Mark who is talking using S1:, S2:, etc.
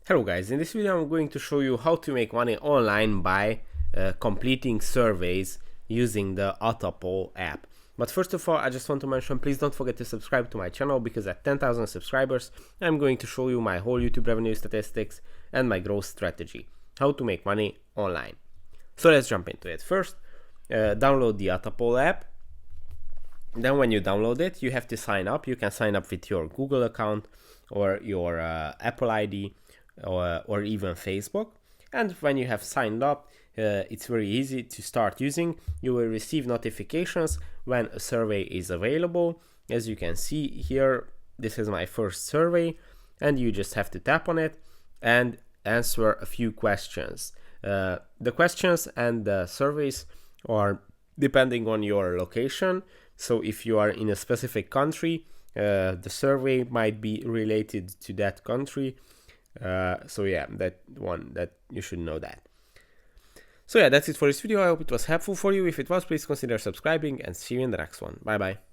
S1: Hello guys, in this video I'm going to show you how to make money online by completing surveys using the Attapoll app. But first of all, I just want to mention, please don't forget to subscribe to my channel, because at 10,000 subscribers I'm going to show you my whole YouTube revenue statistics and my growth strategy, how to make money online. So let's jump into it. First, download the Attapoll app. Then when you download it, you have to sign up. You can sign up with your Google account or your Apple ID or even Facebook. And when you have signed up, it's very easy to start using. You will receive notifications when a survey is available. As you can see here, this is my first survey, and you just have to tap on it and answer a few questions. The questions and the surveys are depending on your location. So if you are in a specific country, the survey might be related to that country. So yeah, that you should know that. So yeah, that's it for this video. I hope it was helpful for you. If it was, please consider subscribing, and see you in the next one. Bye bye.